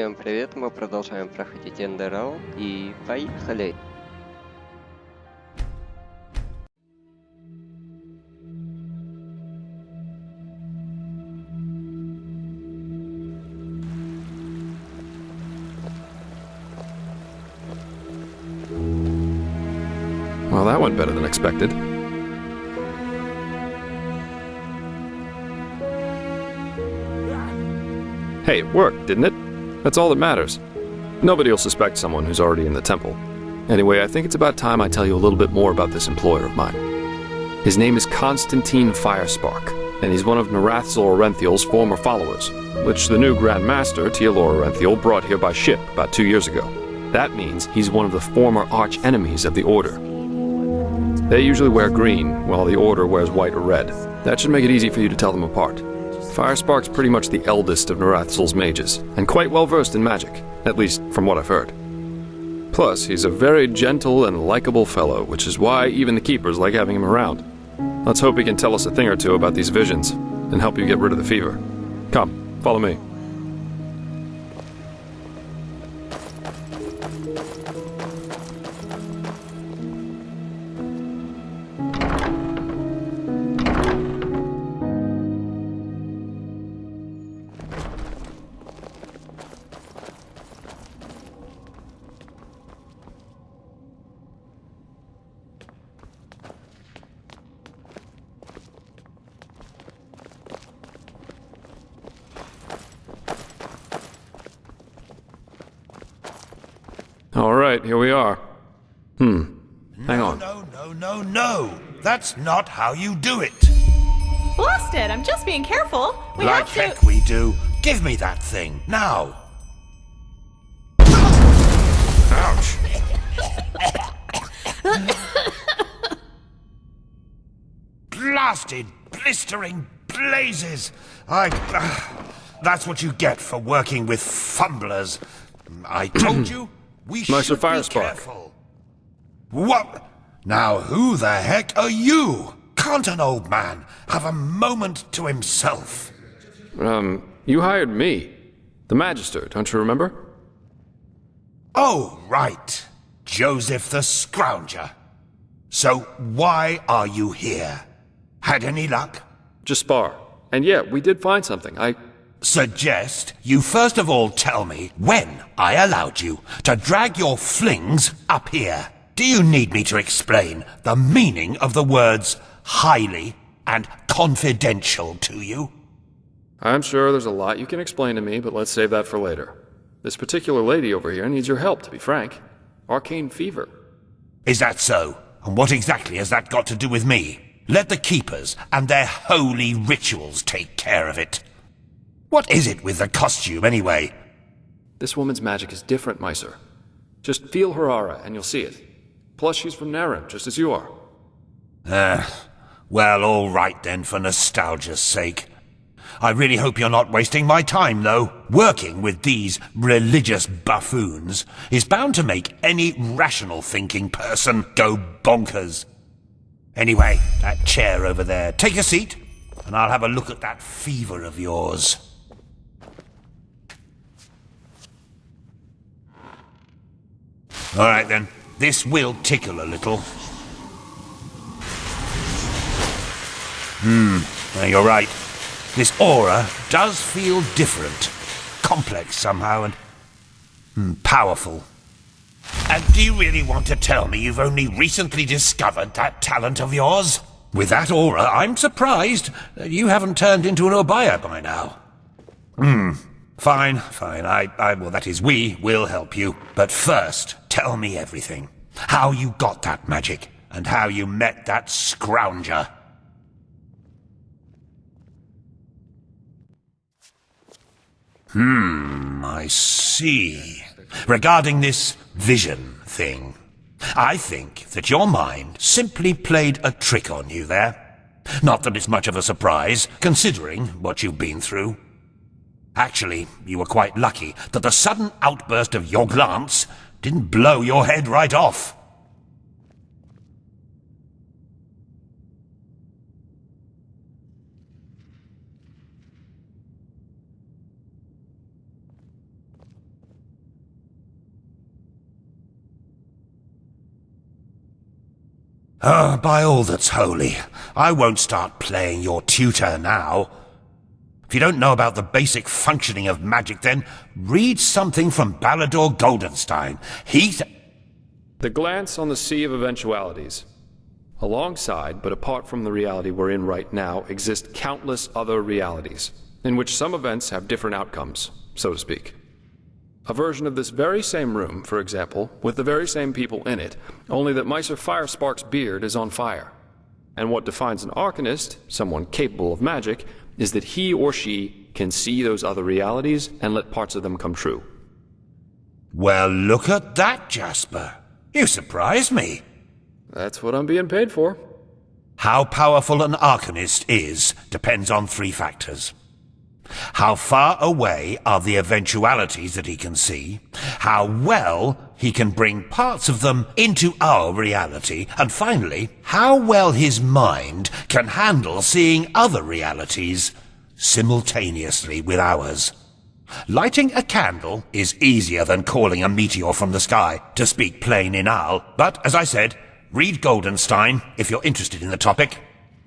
Всем привет, мы продолжаем проходить Enderal и поехали! Well, that went better than expected. Hey, it worked, didn't it? That's all that matters. Nobody will suspect someone who's already in the temple. Anyway, I think it's about time I tell you a little bit more about this employer of mine. His name is Constantine Firespark, and he's one of Narathzor Orenthiel's former followers, which the new Grand Master, Tialor Orenthiel, brought here by ship about 2 years ago. That means he's one of the former arch-enemies of the Order. They usually wear green, while the Order wears white or red. That should make it easy for you to tell them apart. Firespark's pretty much the eldest of Narathzol's mages, and quite well versed in magic, at least from what I've heard. Plus, he's a very gentle and likable fellow, which is why even the Keepers like having him around. Let's hope he can tell us a thing or two about these visions, and help you get rid of the fever. Come, follow me. Alright, here we are. Hang on. No. That's not how you do it. Blast it! I'm just being careful. We Like have to. heck we do. Give me that thing, now. Ouch. Blasted, blistering blazes. That's what you get for working with fumblers. I told you, we Master should be Firespark. careful. What? Now who the heck are you? Can't an old man have a moment to himself? You hired me. The Magister, don't you remember? Oh, right. Joseph the Scrounger. So why are you here? Had any luck? Just spar. And yeah, we did find something. Suggest you first of all tell me when I allowed you to drag your flings up here. Do you need me to explain the meaning of the words highly and confidential to you? I'm sure there's a lot you can explain to me, but let's save that for later. This particular lady over here needs your help, to be frank. Arcane fever. Is that so? And what exactly has that got to do with me? Let the Keepers and their holy rituals take care of it. What is it with the costume, anyway? This woman's magic is different, Meiser. Just feel her aura, and you'll see it. Plus, she's from Narim, just as you are. Well, all right then, for nostalgia's sake. I really hope you're not wasting my time, though. Working with these religious buffoons is bound to make any rational thinking person go bonkers. Anyway, that chair over there. Take a seat, and I'll have a look at that fever of yours. All right then, this will tickle a little. You're right. This aura does feel different. Complex somehow and powerful. And do you really want to tell me you've only recently discovered that talent of yours? With that aura, I'm surprised that you haven't turned into an Obaya by now. Fine. Well, that is, we will help you. But first, tell me everything. How you got that magic, and how you met that Scrounger. I see. Regarding this vision thing, I think that your mind simply played a trick on you there. Not that it's much of a surprise, considering what you've been through. Actually, you were quite lucky that the sudden outburst of your glance didn't blow your head right off. By all that's holy, I won't start playing your tutor now. If you don't know about the basic functioning of magic, then read something from Balador Goldenstein. The glance on the sea of eventualities. Alongside, but apart from the reality we're in right now, exist countless other realities, in which some events have different outcomes, so to speak. A version of this very same room, for example, with the very same people in it, only that Meister Firespark's beard is on fire. And what defines an Arcanist, someone capable of magic, is that he or she can see those other realities and let parts of them come true. Well, look at that, Jasper. You surprise me. That's what I'm being paid for. How powerful an Arcanist is depends on 3 factors. How far away are the eventualities that he can see, how well he can bring parts of them into our reality, and finally, how well his mind can handle seeing other realities simultaneously with ours. Lighting a candle is easier than calling a meteor from the sky, to speak plain Enal, but as I said, read Goldenstein if you're interested in the topic.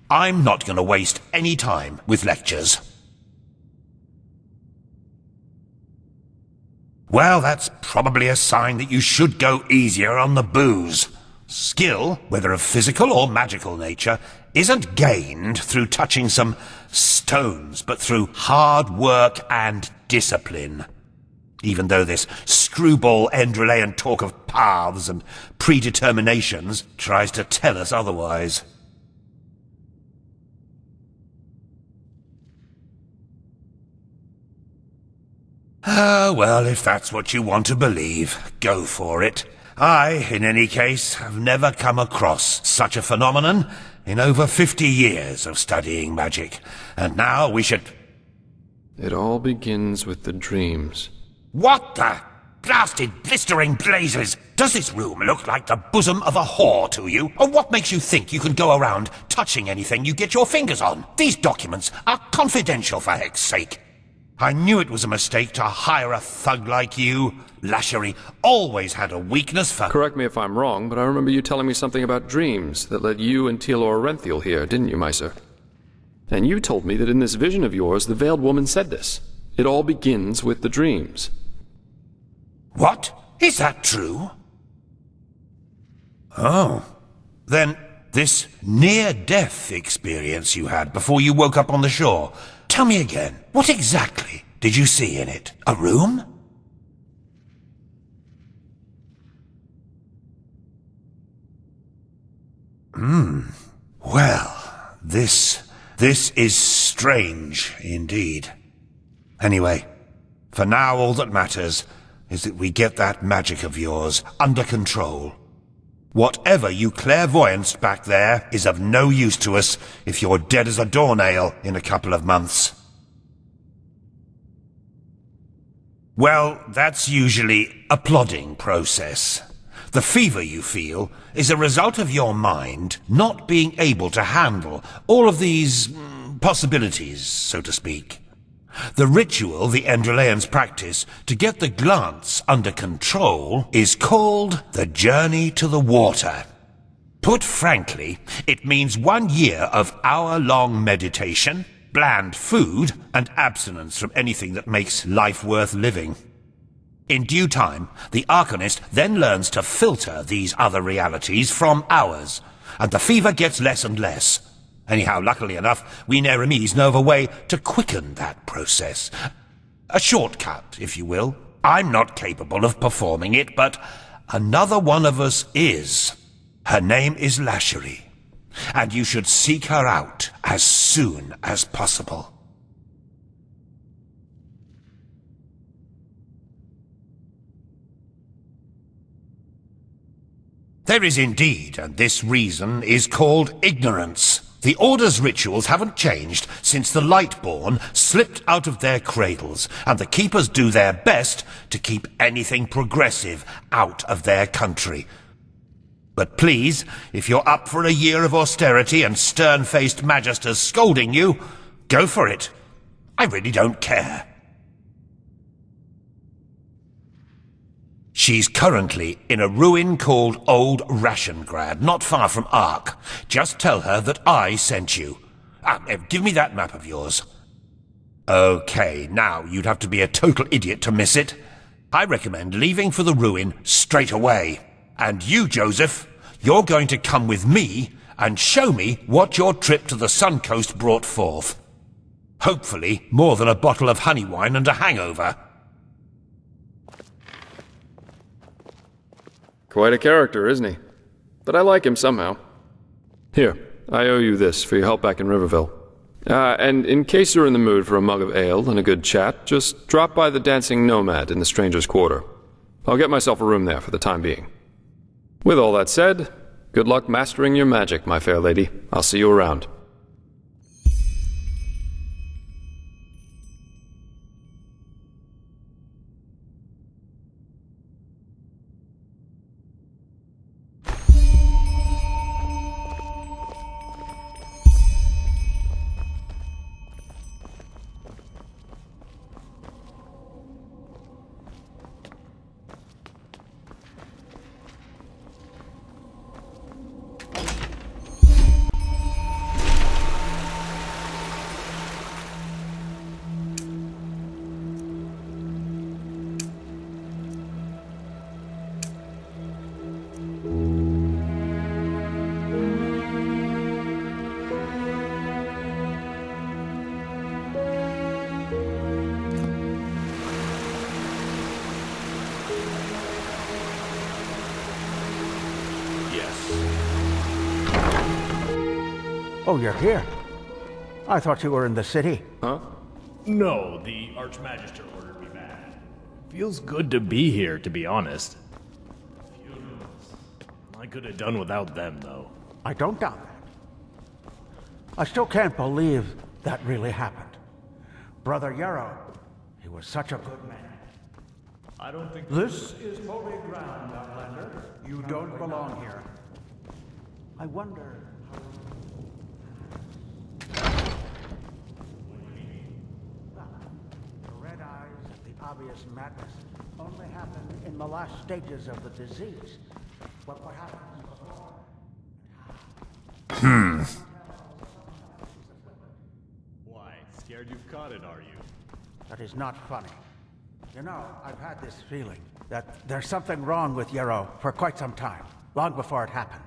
I'm not going to waste any time with lectures. Well, that's probably a sign that you should go easier on the booze. Skill, whether of physical or magical nature, isn't gained through touching some stones, but through hard work and discipline. Even though this screwball Enderalian talk of paths and predeterminations tries to tell us otherwise. Well, if that's what you want to believe, go for it. I, in any case, have never come across such a phenomenon in over 50 years of studying magic. And now we should... It all begins with the dreams. What the blasted blistering blazes? Does this room look like the bosom of a whore to you? Or what makes you think you can go around touching anything you get your fingers on? These documents are confidential, for heck's sake. I knew it was a mistake to hire a thug like you. Lashery always had a weakness for... Correct me if I'm wrong, but I remember you telling me something about dreams that led you and Tealor Renthiel here, didn't you, Meister? And you told me that in this vision of yours, the Veiled Woman said this. It all begins with the dreams. What? Is that true? Oh. Then this near-death experience you had before you woke up on the shore... Tell me again, what exactly did you see in it? A room? Well, this is strange indeed. Anyway, for now all that matters is that we get that magic of yours under control. Whatever you clairvoyanced back there is of no use to us if you're dead as a doornail in a couple of months. Well, that's usually a plodding process. The fever you feel is a result of your mind not being able to handle all of these possibilities, so to speak. The ritual the Enderalians practice to get the glance under control is called the Journey to the Water. Put frankly, it means 1 year of hour-long meditation, bland food, and abstinence from anything that makes life worth living. In due time, the Arcanist then learns to filter these other realities from ours, and the fever gets less and less. Anyhow, luckily enough, we Neremes know of a way to quicken that process. A shortcut, if you will. I'm not capable of performing it, but another one of us is. Her name is Lashery, and you should seek her out as soon as possible. There is indeed, and this reason is called ignorance. The Order's rituals haven't changed since the Lightborn slipped out of their cradles, and the Keepers do their best to keep anything progressive out of their country. But please, if you're up for a year of austerity and stern-faced magisters scolding you, go for it. I really don't care. She's currently in a ruin called Old Rationgrad, not far from Ark. Just tell her that I sent you. Give me that map of yours. Okay, now you'd have to be a total idiot to miss it. I recommend leaving for the ruin straight away. And you, Joseph, you're going to come with me and show me what your trip to the Sun Coast brought forth. Hopefully, more than a bottle of honey wine and a hangover. Quite a character, isn't he? But I like him somehow. Here, I owe you this for your help back in Riverville. And in case you're in the mood for a mug of ale and a good chat, just drop by the Dancing Nomad in the Stranger's Quarter. I'll get myself a room there for the time being. With all that said, good luck mastering your magic, my fair lady. I'll see you around. Oh, you're here. I thought you were in the city. Huh? No, the Archmagister ordered me back. Feels good to be here, to be honest. Funerals. I could have done without them, though. I don't doubt that. I still can't believe that really happened. Brother Yarrow, he was such a good man. I don't think... This is holy ground, Outlander. You don't belong here. I wonder... The red eyes and the obvious madness only happen in the last stages of the disease. But what happens before? Why? Scared you've caught it, are you? That is not funny. You know, I've had this feeling that there's something wrong with Yarrow for quite some time, long before it happened.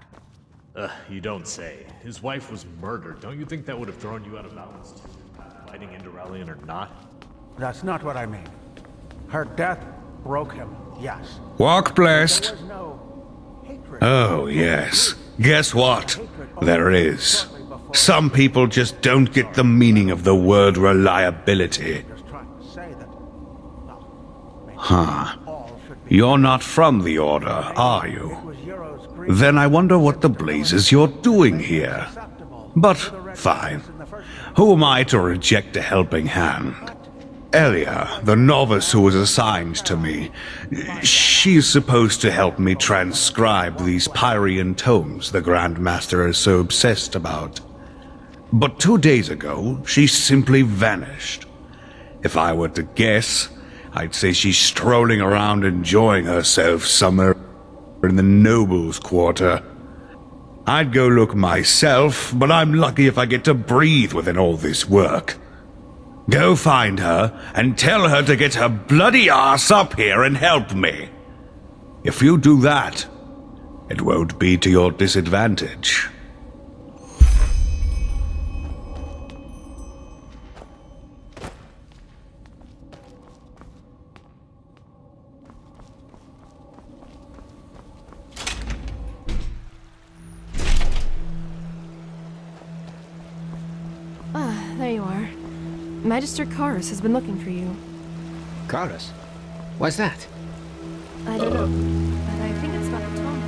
You don't say. His wife was murdered. Don't you think that would have thrown you out of balance, too? Fighting Enderalian or not? That's not what I mean. Her death broke him, yes. Walk blessed. There was no hatred. Oh, yes. Guess what? There is. Some people just don't get the meaning of the word reliability. Just trying to say that, well, maybe Huh. all should be. You're not from the Order, are It you? was Yarrow's grief. Then I wonder what the blazes you're doing here. Acceptable But, to the red fine. eyes in the first place. Who am I to reject a helping hand? Elia, the novice who was assigned to me, she's supposed to help me transcribe these Pyrian tomes the Grand Master is so obsessed about. But 2 days ago, she simply vanished. If I were to guess, I'd say she's strolling around enjoying herself somewhere in the nobles' quarter. I'd go look myself, but I'm lucky if I get to breathe within all this work. Go find her and tell her to get her bloody ass up here and help me. If you do that, it won't be to your disadvantage. There you are. Magister Karus has been looking for you. Carus? Why's that? I don't know, but I think it's about the tone.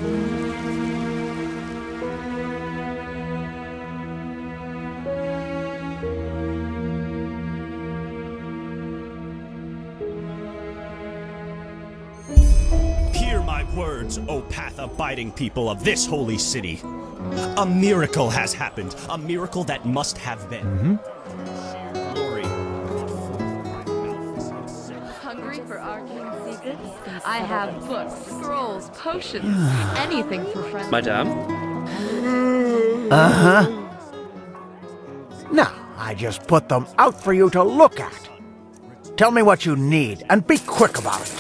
Hear my words, O path-abiding people of this holy city. A miracle has happened. A miracle that must have been. Glory. Hungry for arcane secrets? I have books, scrolls, potions, anything for friends. Madame? Uh-huh. Now, I just put them out for you to look at. Tell me what you need, and be quick about it.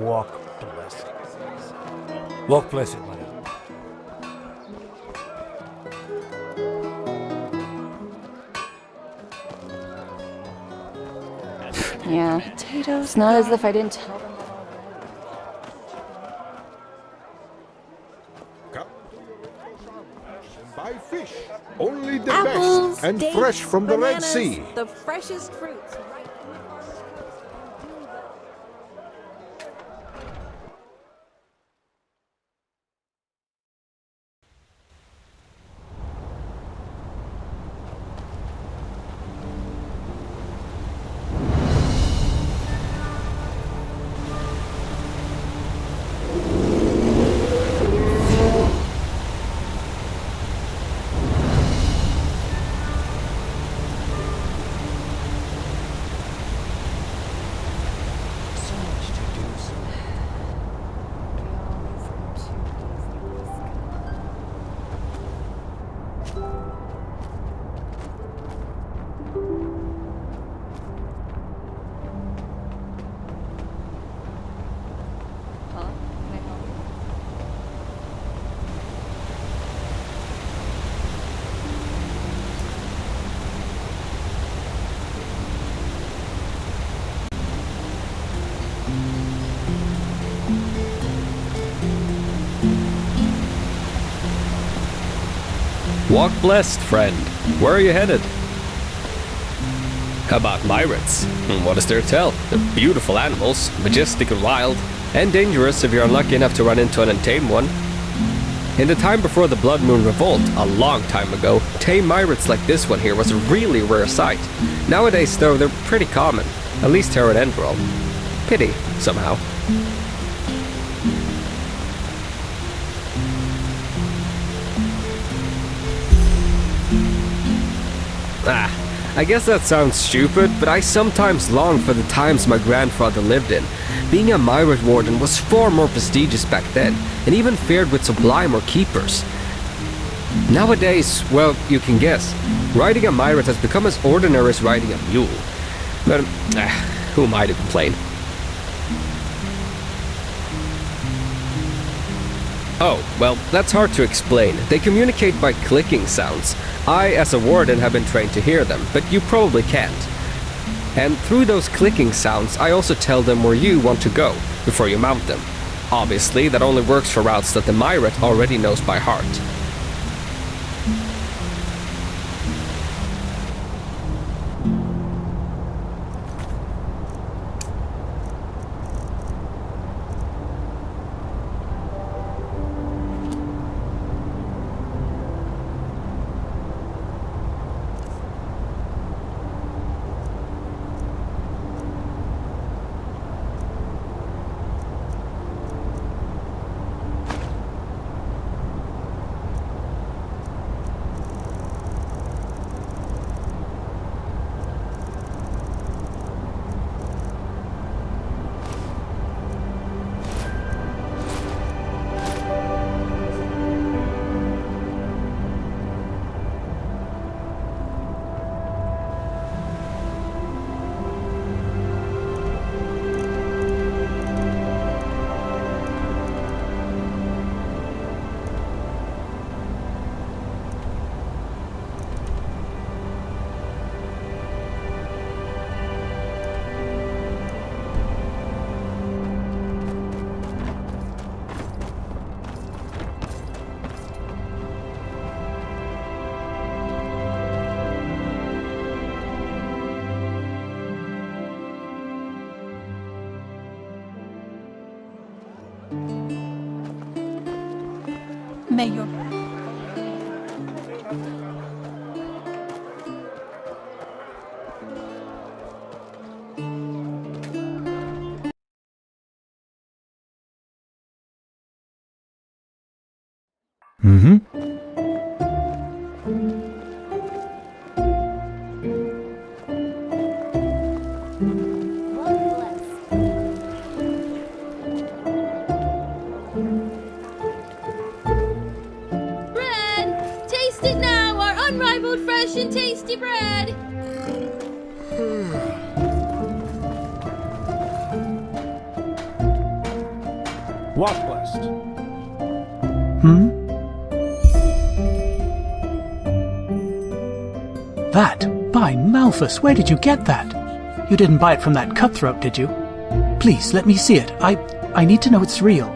Walk blessed. Walk blessed, madam. Yeah, potatoes. Not as if I didn't tell them. Buy fish. Only the Apples, best and dates, fresh from the Red bananas, Sea. The freshest fruits. Walk blessed, friend. Where are you headed? How about Myrids? What is there to tell? They're beautiful animals, majestic and wild, and dangerous if you're unlucky enough to run into an untamed one. In the time before the Blood Moon Revolt, a long time ago, tame Myrids like this one here was a really rare sight. Nowadays, though, they're pretty common, at least here at Enderal. Pity, somehow. I guess that sounds stupid, but I sometimes long for the times my grandfather lived in. Being a Myrid Warden was far more prestigious back then, and even fared with Sublime or Keepers. Nowadays, well, you can guess, riding a Myrid has become as ordinary as riding a mule. But, who am I to complain? Oh, well, that's hard to explain. They communicate by clicking sounds. I, as a warden, have been trained to hear them, but you probably can't. And through those clicking sounds, I also tell them where you want to go, before you mount them. Obviously, that only works for routes that the Myrit already knows by heart. May your... Mm-hmm. Bread! Taste it now, our unrivaled fresh and tasty bread! What blessed? That? By Malthus, where did you get that? You didn't buy it from that cutthroat, did you? Please, let me see it. I need to know it's real.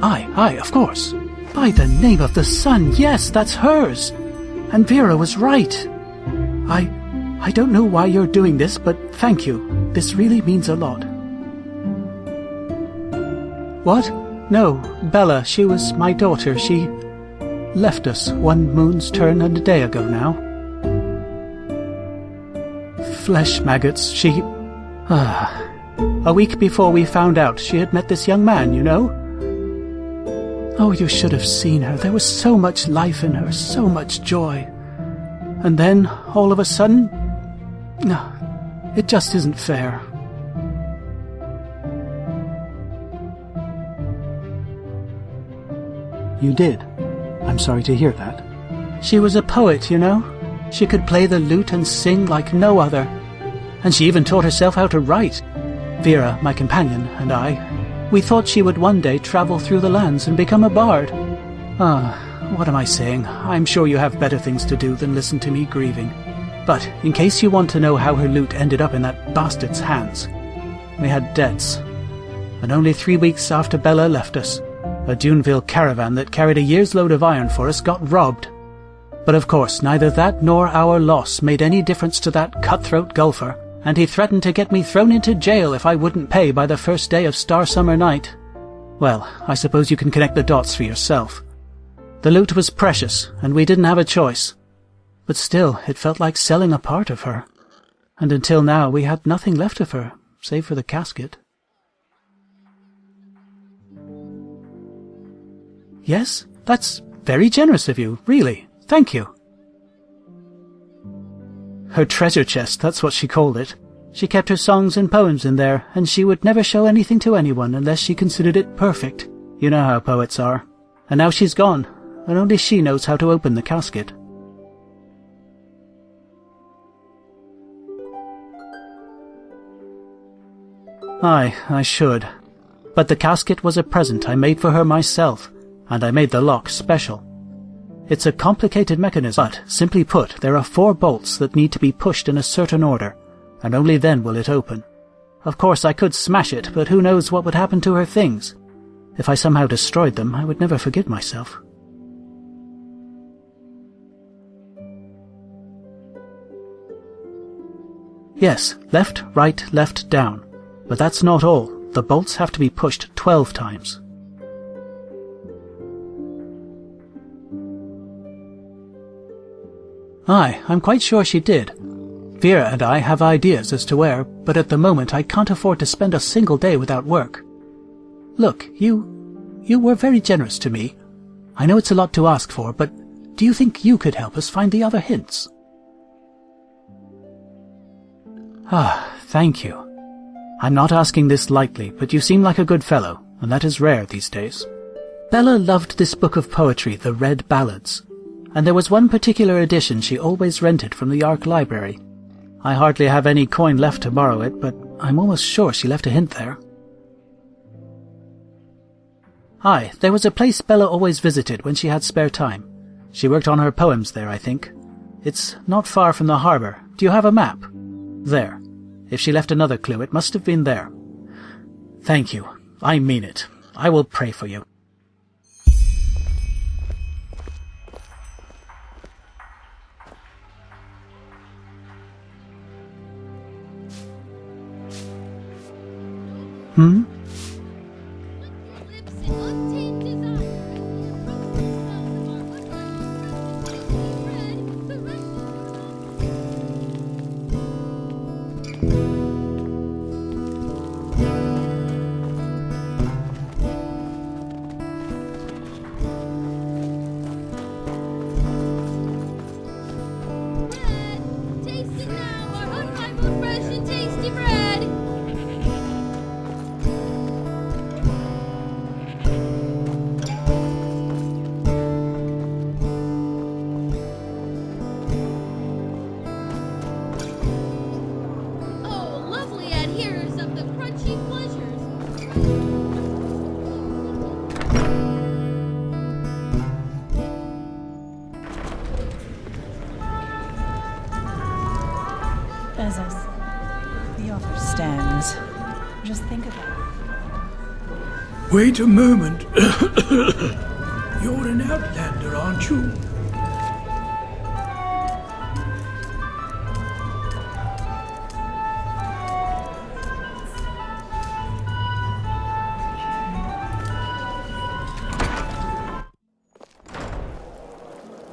Aye, of course. By the name of the sun, yes, that's hers. And Vera was right. I don't know why you're doing this, but thank you. This really means a lot. What? No, Bella, she was my daughter. She left us one moon's turn and a day ago now. Flesh maggots, she... A week before we found out, she had met this young man, you know? Oh, you should have seen her. There was so much life in her, so much joy. And then, all of a sudden... No, it just isn't fair. You did? I'm sorry to hear that. She was a poet, you know? She could play the lute and sing like no other. And she even taught herself how to write. Vera, my companion, and I, we thought she would one day travel through the lands and become a bard. What am I saying? I'm sure you have better things to do than listen to me grieving. But, in case you want to know how her lute ended up in that bastard's hands, we had debts. And only 3 weeks after Bella left us, a Duneville caravan that carried a year's load of iron for us got robbed. But of course, neither that nor our loss made any difference to that cutthroat golfer, and he threatened to get me thrown into jail if I wouldn't pay by the first day of Star Summer Night. Well, I suppose you can connect the dots for yourself. The loot was precious, and we didn't have a choice. But still, it felt like selling a part of her. And until now, we had nothing left of her, save for the casket. Yes, that's very generous of you, really. Thank you. Her treasure chest, that's what she called it. She kept her songs and poems in there, and she would never show anything to anyone unless she considered it perfect. You know how poets are. And now she's gone, and only she knows how to open the casket. Aye, I should. But the casket was a present I made for her myself, and I made the lock special. It's a complicated mechanism, but, simply put, there are 4 bolts that need to be pushed in a certain order, and only then will it open. Of course, I could smash it, but who knows what would happen to her things. If I somehow destroyed them, I would never forgive myself. Yes, left, right, left, down. But that's not all. The bolts have to be pushed 12 times. Aye, I'm quite sure she did. Vera and I have ideas as to where, but at the moment I can't afford to spend a single day without work. Look, you were very generous to me. I know it's a lot to ask for, but do you think you could help us find the other hints? Thank you. I'm not asking this lightly, but you seem like a good fellow, and that is rare these days. Bella loved this book of poetry, the Red Ballads, and there was one particular edition she always rented from the Ark Library. I hardly have any coin left to borrow it, but I'm almost sure she left a hint there. Aye, there was a place Bella always visited when she had spare time. She worked on her poems there, I think. It's not far from the harbour. Do you have a map? There. If she left another clue, it must have been there. Thank you. I mean it. I will pray for you. Hmm? Bezos. The offer stands. Just think about it. Wait a moment. You're an outlander, aren't you?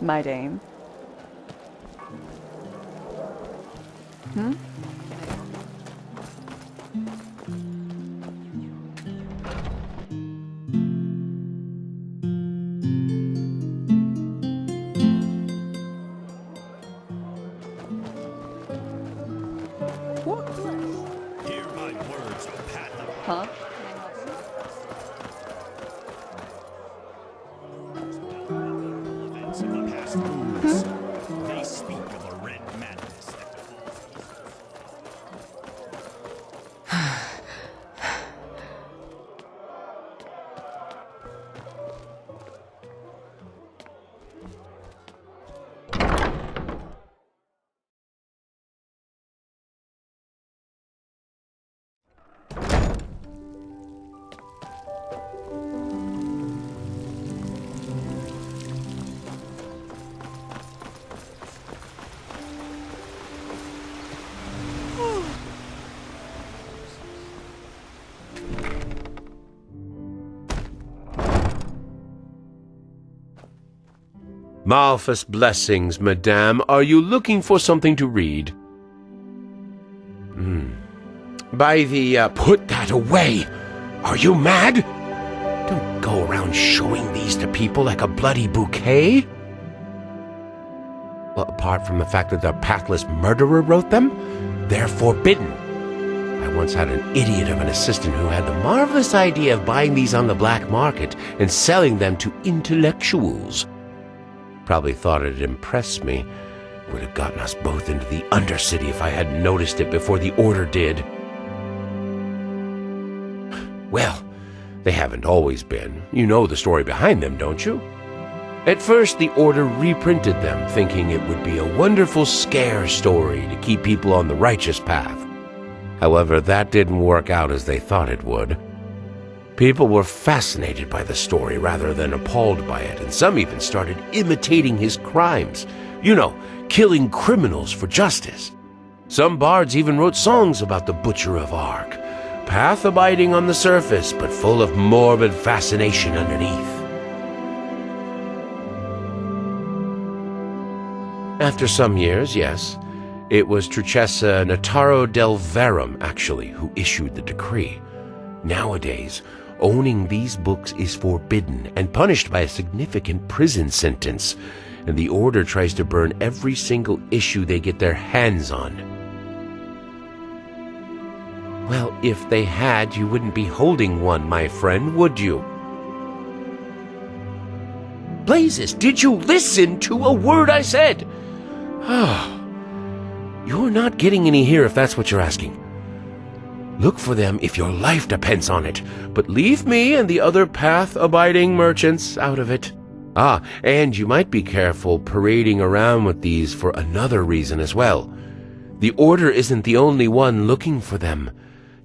My dame. Hmm? Hear my words, O Path. Huh? Events of the past moons. They speak of a red madness that Malphus blessings, madame. Are you looking for something to read? By the, put that away! Are you mad? Don't go around showing these to people like a bloody bouquet. Well, apart from the fact that the pathless murderer wrote them, they're forbidden. I once had an idiot of an assistant who had the marvelous idea of buying these on the black market and selling them to intellectuals. Probably thought it'd impress me. Would have gotten us both into the Undercity if I hadn't noticed it before the Order did. Well, they haven't always been. You know the story behind them, don't you? At first, the Order reprinted them, thinking it would be a wonderful scare story to keep people on the righteous path. However, that didn't work out as they thought it would. People were fascinated by the story rather than appalled by it, and some even started imitating his crimes. You know, killing criminals for justice. Some bards even wrote songs about the Butcher of Ark, path-abiding on the surface, but full of morbid fascination underneath. After some years, yes, it was Truchessa Nataro del Verum, actually, who issued the decree. Nowadays, owning these books is forbidden and punished by a significant prison sentence, and the Order tries to burn every single issue they get their hands on. Well, if they had, you wouldn't be holding one, my friend, would you? Blazes, did you listen to a word I said? You're not getting any here if that's what you're asking. Look for them if your life depends on it, but leave me and the other path-abiding merchants out of it. Ah, and you might be careful parading around with these for another reason as well. The Order isn't the only one looking for them.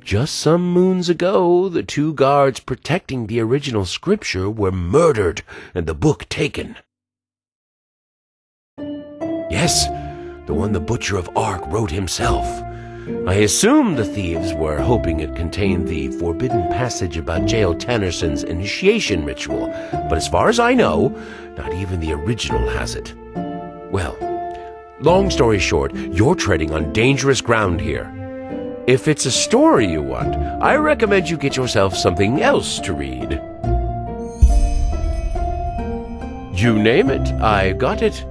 Just some moons ago, the 2 guards protecting the original scripture were murdered and the book taken. Yes, the one the Butcher of Ark wrote himself. I assumed the thieves were hoping it contained the forbidden passage about Jael Tannerson's initiation ritual, but as far as I know, not even the original has it. Well, long story short, you're treading on dangerous ground here. If it's a story you want, I recommend you get yourself something else to read. You name it, I got it.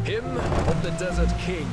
Hymn of the Desert King.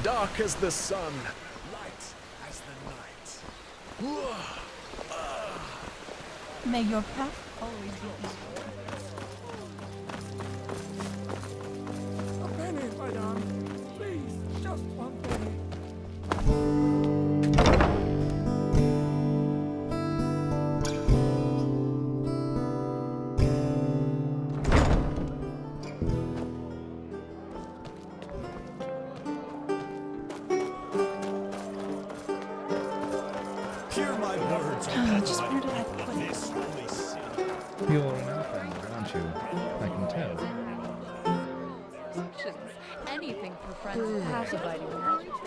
Dark as the sun, light as the night. May your path always be peaceful. A penny, madame. Please, just one penny. anything for friends past abiding that.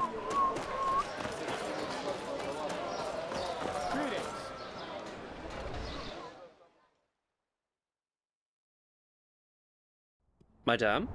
Madame?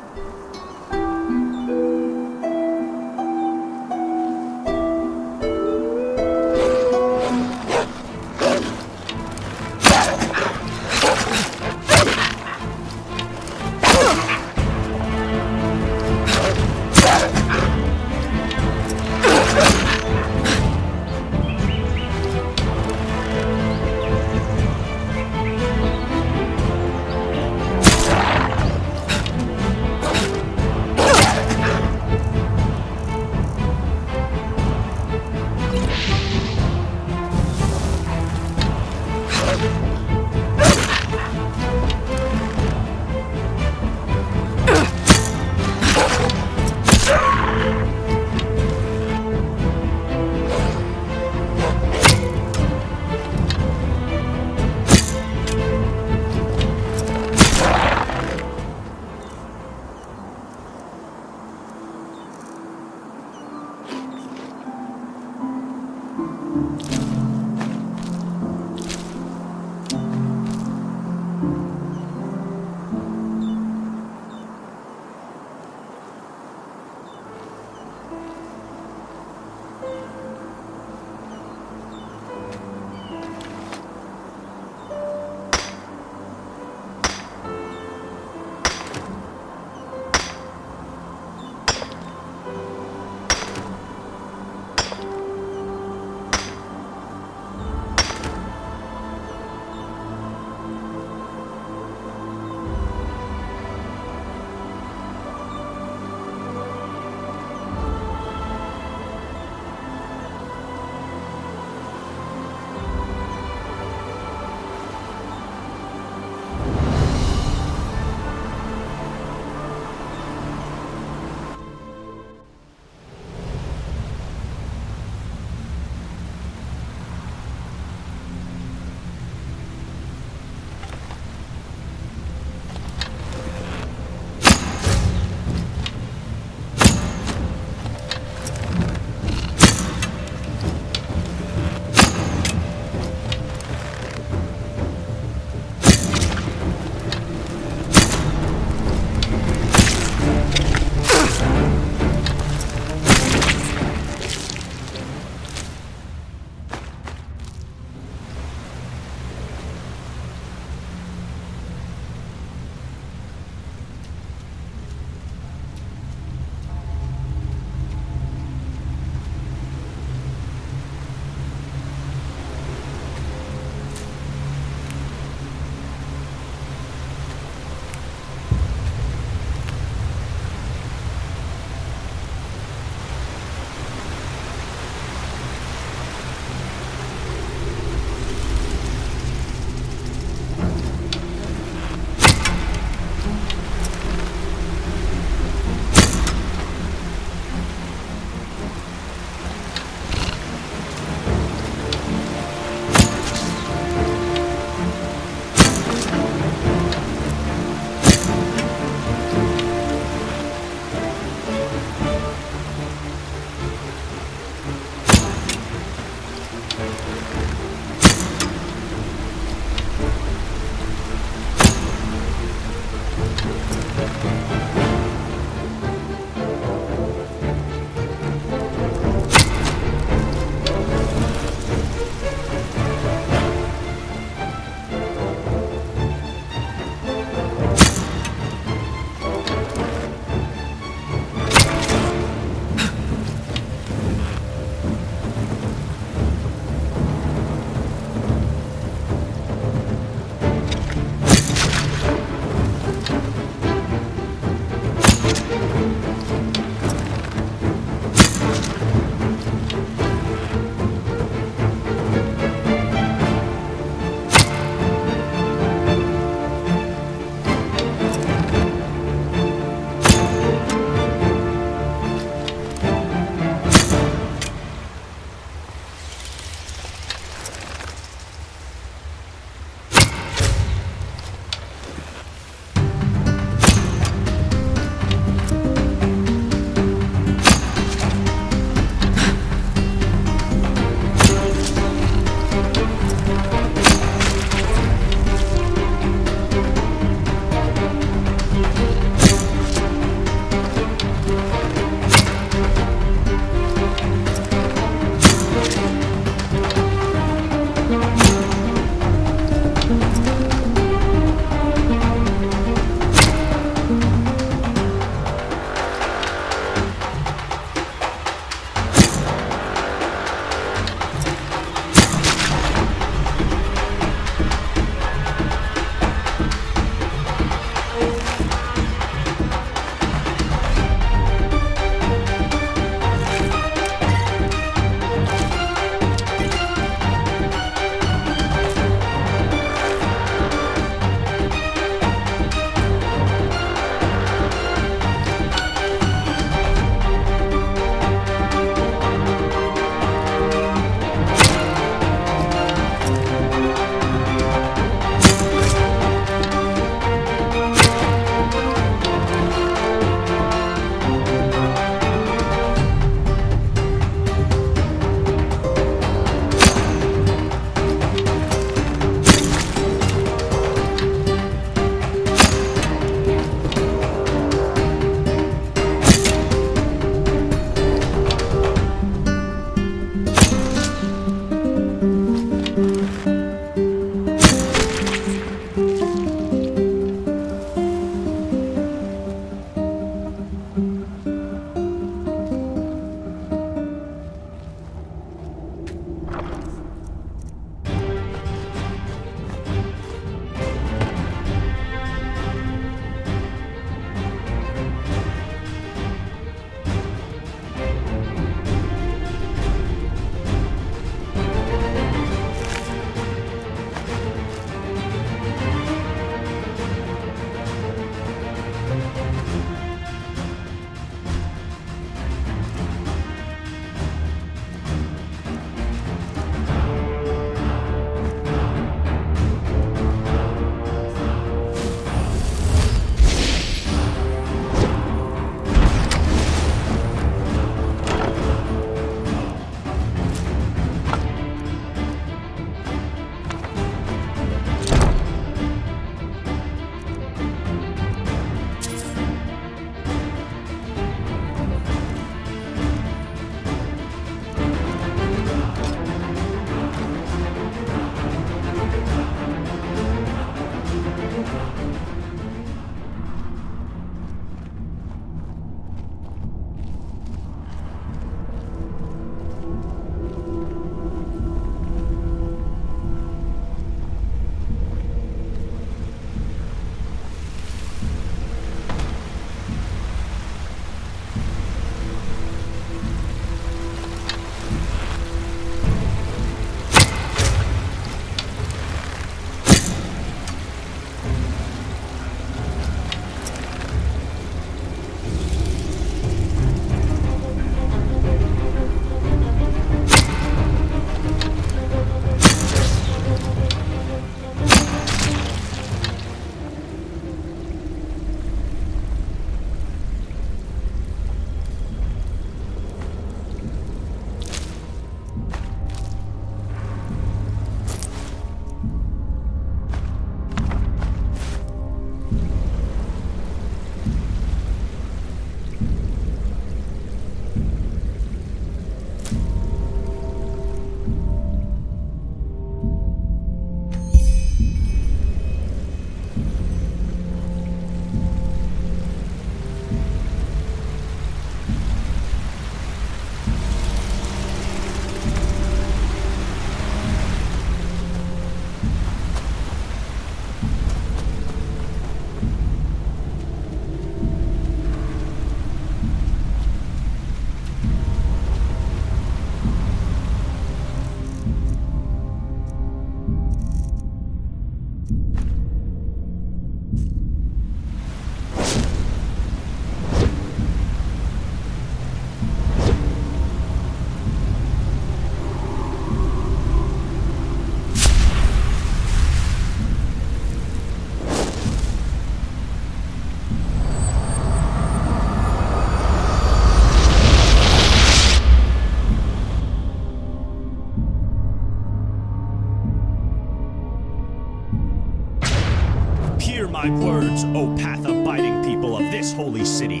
Hear my words, O path-abiding people of this holy city.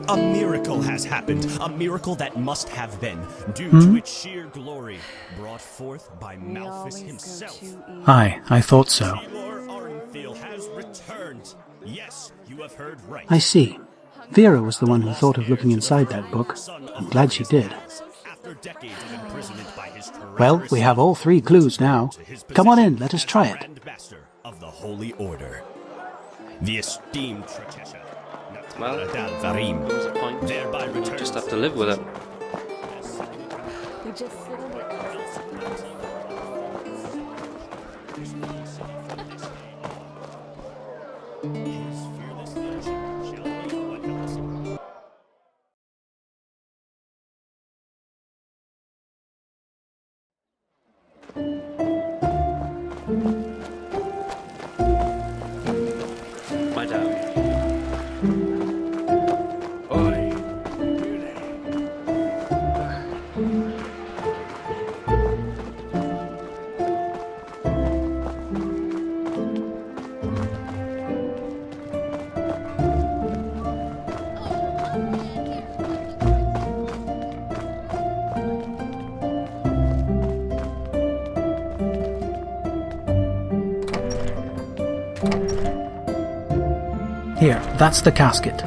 A miracle has happened, a miracle that must have been, due to its sheer glory, brought forth by Malthus himself. Aye, I thought so. Lord Ardenfield has returned. Yes, you have heard right. I see. Vera was the one who thought of looking inside that book. I'm glad she did. After decades of imprisonment by his Well, we have all 3 clues now. Come on in, let us try it. Grand Master of the Holy Order. The esteemed Trakesha. Well, Varim, there's a point. thereby You returns just have to live with it. We just sit on the My dad. Here, that's the casket.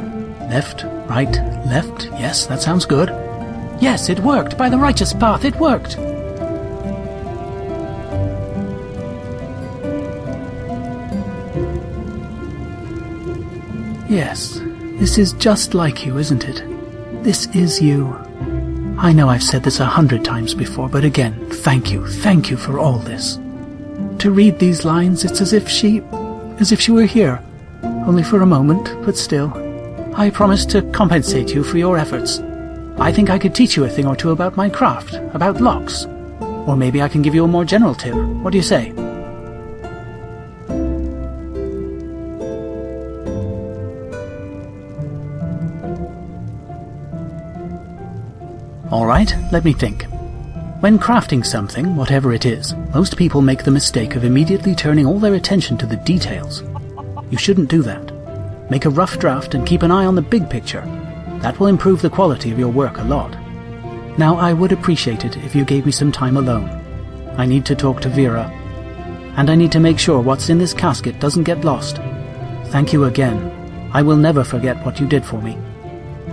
Left, right, left. Yes, that sounds good. Yes, it worked! By the righteous path, it worked! Yes, this is just like you, isn't it? This is you. I know I've said this 100 times before, but again, thank you for all this. To read these lines, it's as if she were here. Only for a moment, but still. I promise to compensate you for your efforts. I think I could teach you a thing or two about my craft, about locks. Or maybe I can give you a more general tip. What do you say? Alright, let me think. When crafting something, whatever it is, most people make the mistake of immediately turning all their attention to the details. You shouldn't do that. Make a rough draft and keep an eye on the big picture. That will improve the quality of your work a lot. Now, I would appreciate it if you gave me some time alone. I need to talk to Vera. And I need to make sure what's in this casket doesn't get lost. Thank you again. I will never forget what you did for me.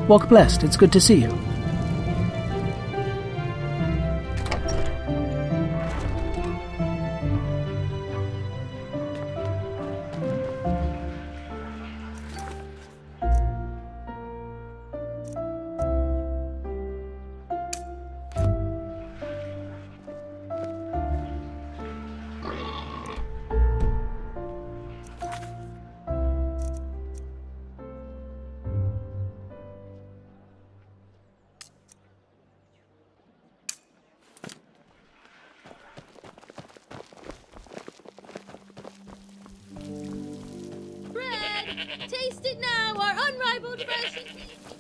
Walk blessed, it's good to see you. Taste it now, our unrivaled fresh and tasty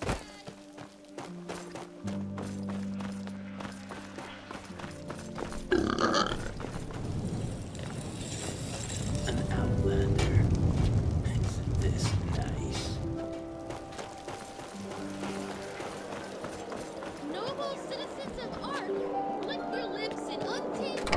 An outlander. Isn't this nice? noble citizens of Ark, lick your lips in untamed.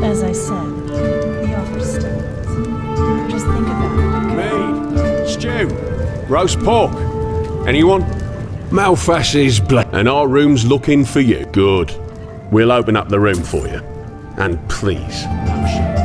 As I said, the offer stands. Just think about it. Me, stew, roast pork. Anyone? Malthus's blood, and our room's looking for you. Good. We'll open up the room for you. And please, no shit.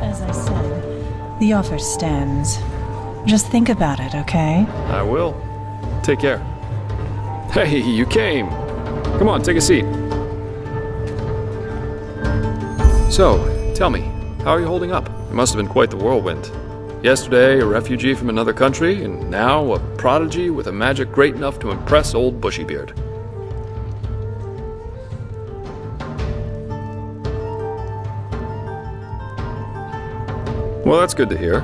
As I said, the offer stands. Just think about it, okay? I will. Take care. Hey, you came. Come on, take a seat. So, tell me, how are you holding up? It must have been quite the whirlwind. Yesterday, a refugee from another country, and now a prodigy with a magic great enough to impress old Bushybeard. Well, that's good to hear.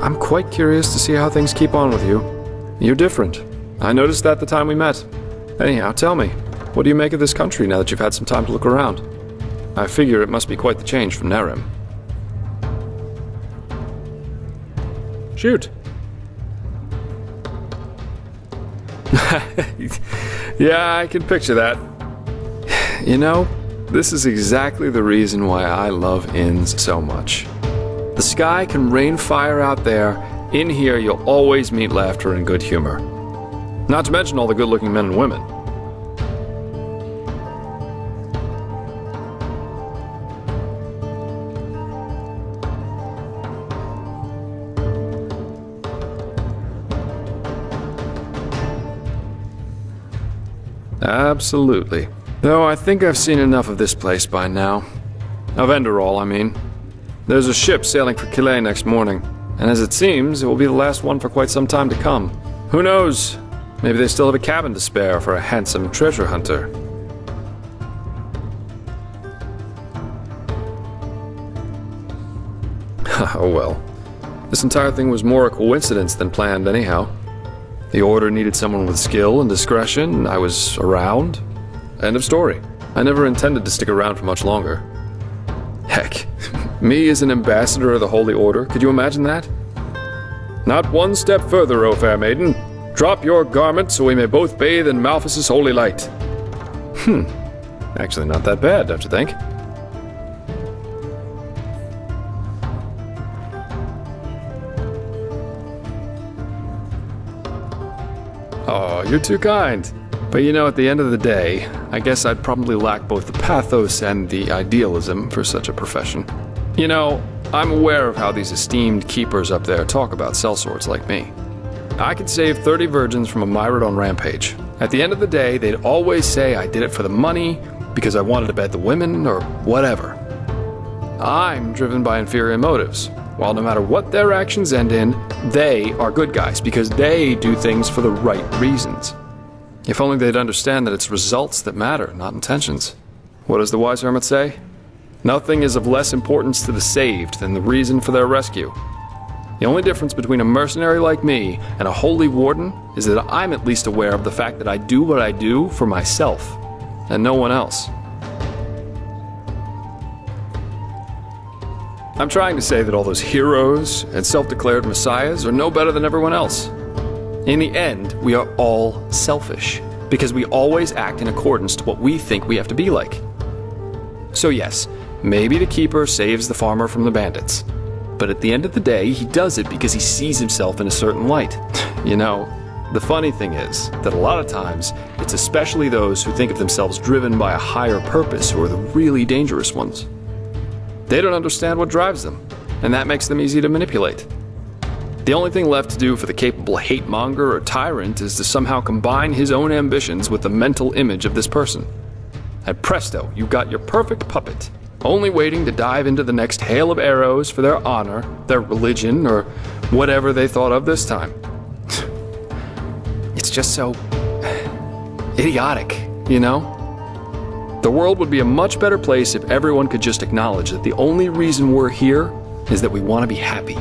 I'm quite curious to see how things keep on with you. You're different. I noticed that the time we met. Anyhow, tell me, what do you make of this country now that you've had some time to look around? I figure it must be quite the change from Nerim. Shoot. Yeah, I can picture that. You know, this is exactly the reason why I love inns so much. The sky can rain fire out there. In here, you'll always meet laughter and good humor. Not to mention all the good-looking men and women. Absolutely. Though I think I've seen enough of this place by now. Of Enderal, I mean. There's a ship sailing for Calais next morning, and as it seems, it will be the last one for quite some time to come. Who knows? Maybe they still have a cabin to spare for a handsome treasure hunter. Oh well. This entire thing was more a coincidence than planned anyhow. The Order needed someone with skill and discretion. I was around. End of story. I never intended to stick around for much longer. Heck, me as an ambassador of the Holy Order, could you imagine that? Not one step further, O fair maiden. Drop your garment so we may both bathe in Malphas's holy light. Actually not that bad, don't you think? Oh, you're too kind. But you know, at the end of the day, I guess I'd probably lack both the pathos and the idealism for such a profession. You know, I'm aware of how these esteemed keepers up there talk about sellswords like me. I could save 30 virgins from a myriad on Rampage. At the end of the day, they'd always say I did it for the money, because I wanted to bed the women, or whatever. I'm driven by inferior motives. While no matter what their actions end in, they are good guys because they do things for the right reasons. If only they'd understand that it's results that matter, not intentions. What does the wise hermit say? Nothing is of less importance to the saved than the reason for their rescue. The only difference between a mercenary like me and a holy warden is that I'm at least aware of the fact that I do what I do for myself, and no one else. I'm trying to say that all those heroes and self-declared messiahs are no better than everyone else. In the end, we are all selfish, because we always act in accordance to what we think we have to be like. So yes, maybe the keeper saves the farmer from the bandits, but at the end of the day, he does it because he sees himself in a certain light. You know, the funny thing is that a lot of times, it's especially those who think of themselves driven by a higher purpose who are the really dangerous ones. They don't understand what drives them, and that makes them easy to manipulate. The only thing left to do for the capable hate-monger or tyrant is to somehow combine his own ambitions with the mental image of this person. And presto, you've got your perfect puppet, only waiting to dive into the next hail of arrows for their honor, their religion, or whatever they thought of this time. It's just so idiotic, you know? The world would be a much better place if everyone could just acknowledge that the only reason we're here is that we want to be happy.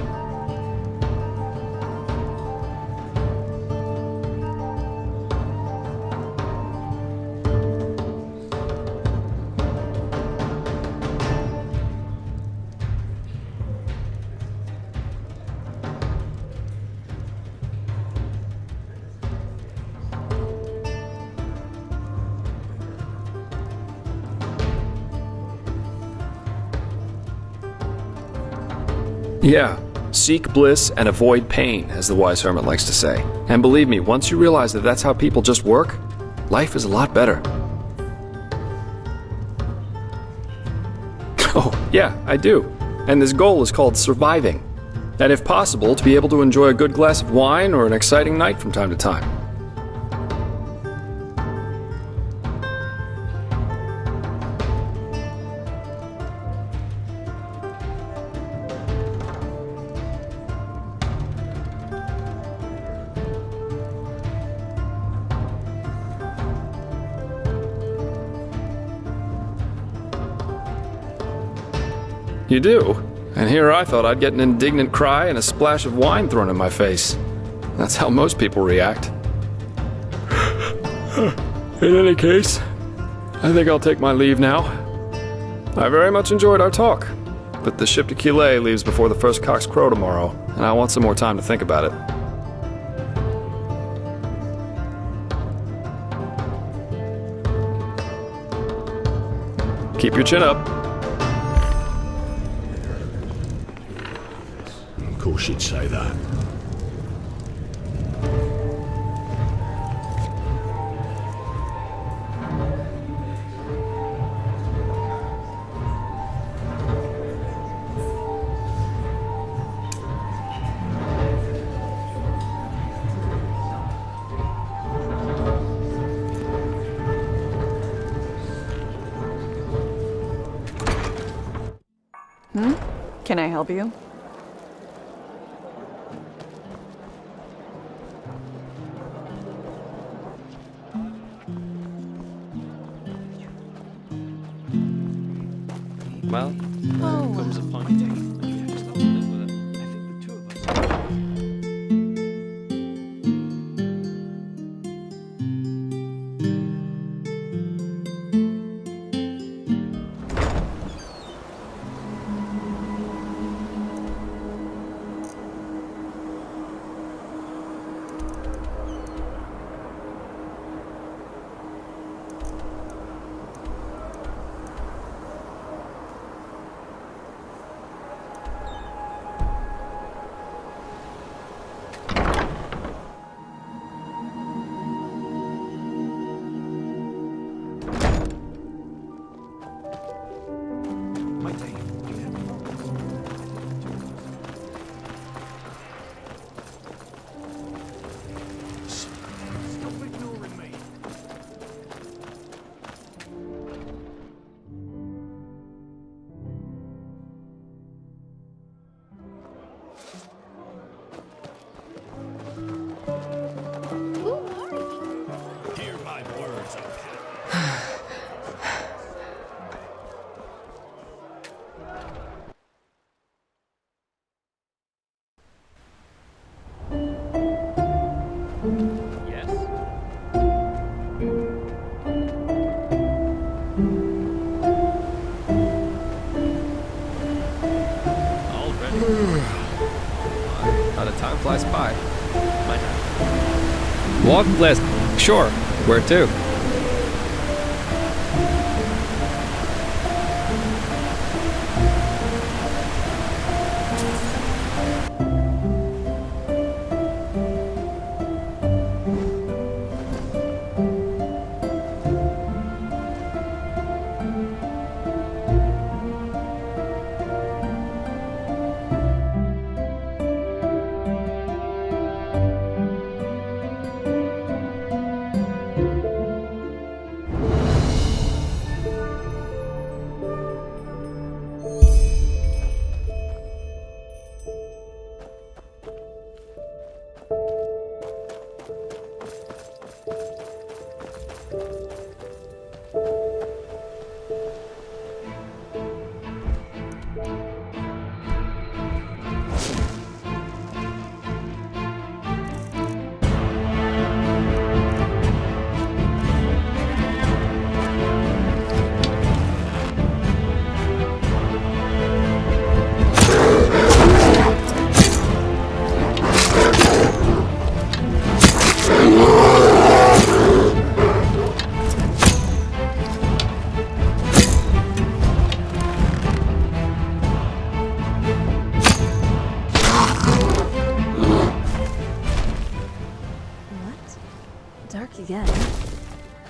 Yeah, seek bliss and avoid pain, as the wise hermit likes to say. And believe me, once you realize that that's how people just work, life is a lot better. Oh, yeah, I do. And this goal is called surviving. And if possible, to be able to enjoy a good glass of wine or an exciting night from time to time. You do? And here I thought I'd get an indignant cry and a splash of wine thrown in my face. That's how most people react. In any case, I think I'll take my leave now. I very much enjoyed our talk, but the ship to Calais leaves before the first cocks crow tomorrow, and I want some more time to think about it. Keep your chin up. Of course she'd say that. Can I help you? Well, comes a point. Hear my words, O Yes? Already? How the time flies by. Walk list. Sure. Where to? Dark again.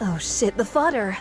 Oh shit, the fodder!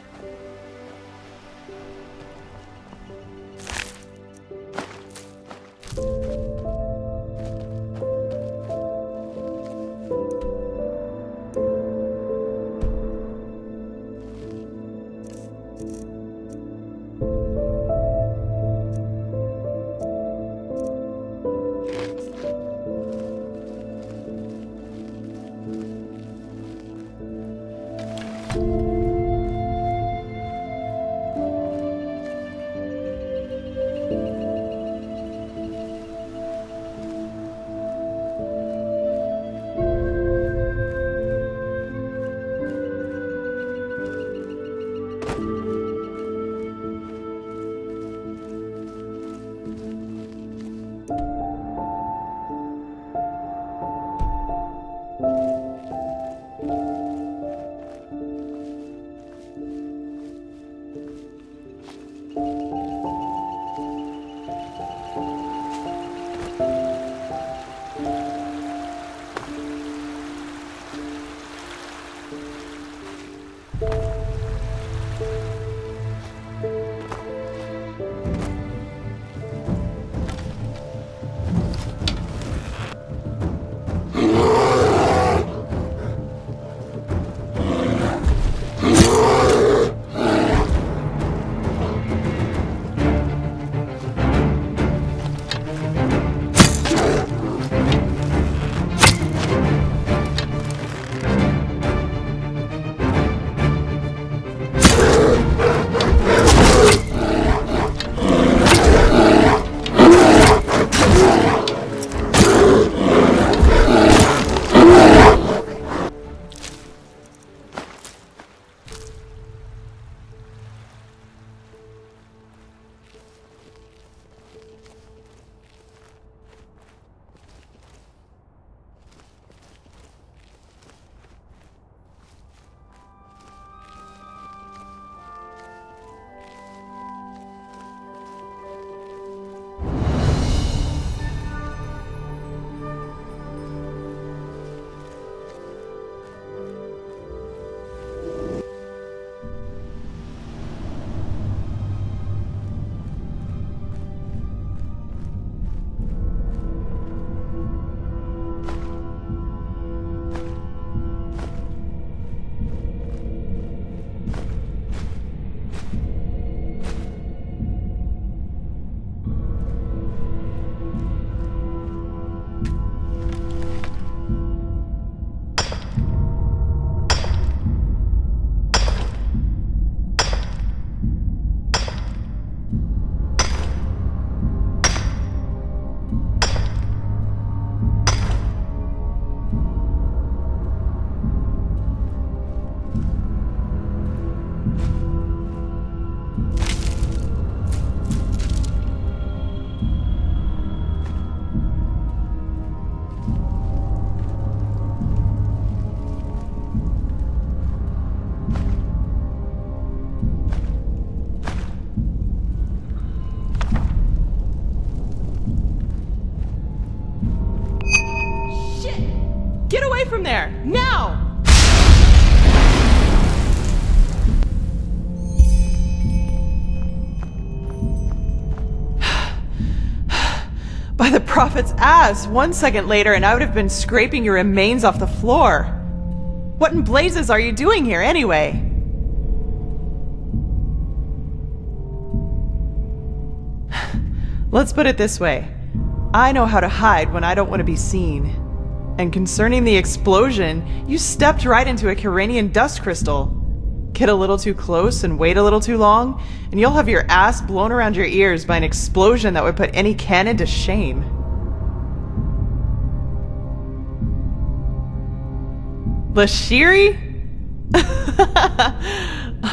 Get away from there! Now! By the prophet's ass! 1 second later and I would have been scraping your remains off the floor. What in blazes are you doing here anyway? Let's put it this way. I know how to hide when I don't want to be seen. And concerning the explosion, you stepped right into a Kiranian dust crystal. Get a little too close and wait a little too long, and you'll have your ass blown around your ears by an explosion that would put any cannon to shame. Lashiri?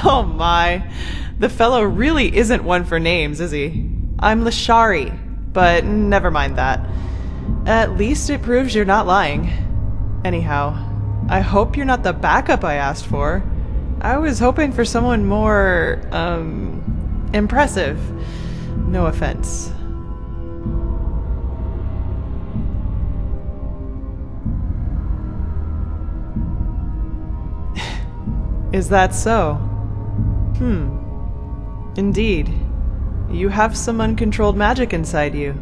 Oh my. The fellow really isn't one for names, is he? I'm Lashari, but never mind that. At least it proves you're not lying. Anyhow, I hope you're not the backup I asked for. I was hoping for someone more, impressive. No offense. Is that so? Indeed. You have some uncontrolled magic inside you.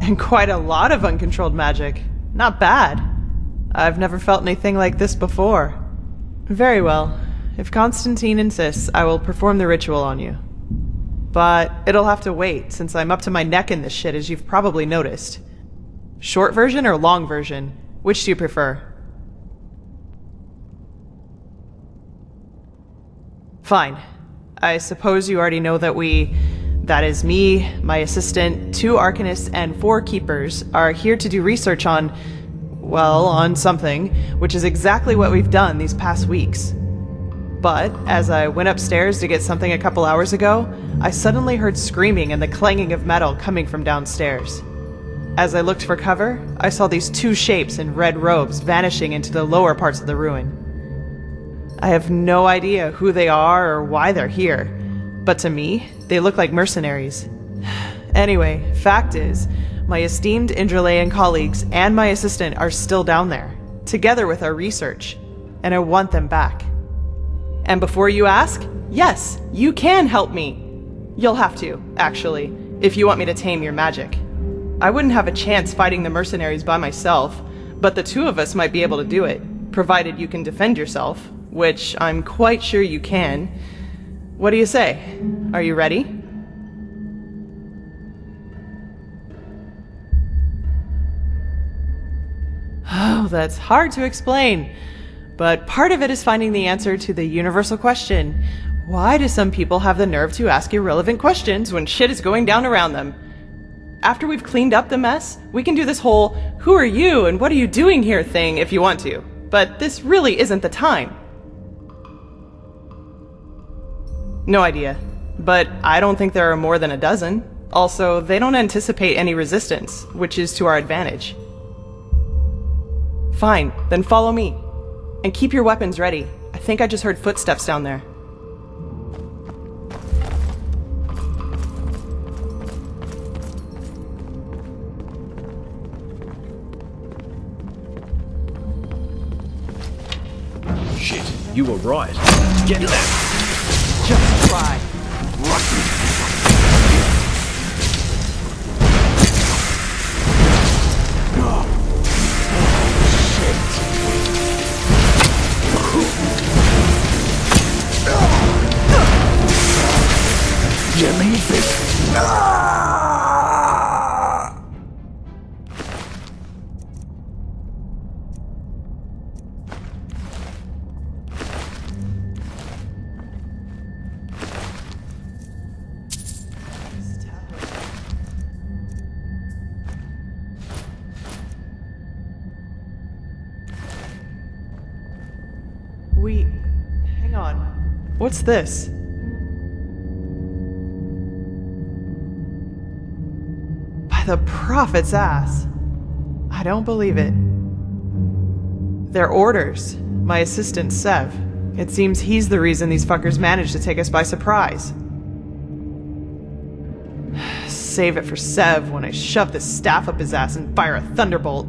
And quite a lot of uncontrolled magic. Not bad. I've never felt anything like this before. Very well. If Constantine insists, I will perform the ritual on you. But it'll have to wait, since I'm up to my neck in this shit, as you've probably noticed. Short version or long version? Which do you prefer? Fine. I suppose you already know that that is me, my assistant, 2 Arcanists, and 4 Keepers, are here to do research on, well, on something, which is exactly what we've done these past weeks. But, as I went upstairs to get something a couple hours ago, I suddenly heard screaming and the clanging of metal coming from downstairs. As I looked for cover, I saw these 2 shapes in red robes vanishing into the lower parts of the ruin. I have no idea who they are or why they're here, but to me, they look like mercenaries. Anyway, fact is, my esteemed Enderalian colleagues and my assistant are still down there, together with our research, and I want them back. And before you ask, yes, you can help me. You'll have to, actually, if you want me to tame your magic. I wouldn't have a chance fighting the mercenaries by myself, but the two of us might be able to do it, provided you can defend yourself, which I'm quite sure you can. What do you say? Are you ready? Oh, that's hard to explain. But part of it is finding the answer to the universal question. Why do some people have the nerve to ask irrelevant questions when shit is going down around them? After we've cleaned up the mess, we can do this whole, who are you and what are you doing here thing if you want to. But this really isn't the time. No idea. But I don't think there are more than a dozen. Also, they don't anticipate any resistance, which is to our advantage. Fine, then follow me. And keep your weapons ready. I think I just heard footsteps down there. Shit, you were right. Get that! Just try. Jimmy Fish. Hang on. What's this? By the prophet's ass. I don't believe it. They're orders. My assistant, Sev. It seems he's the reason these fuckers managed to take us by surprise. Save it for Sev when I shove this staff up his ass and fire a thunderbolt.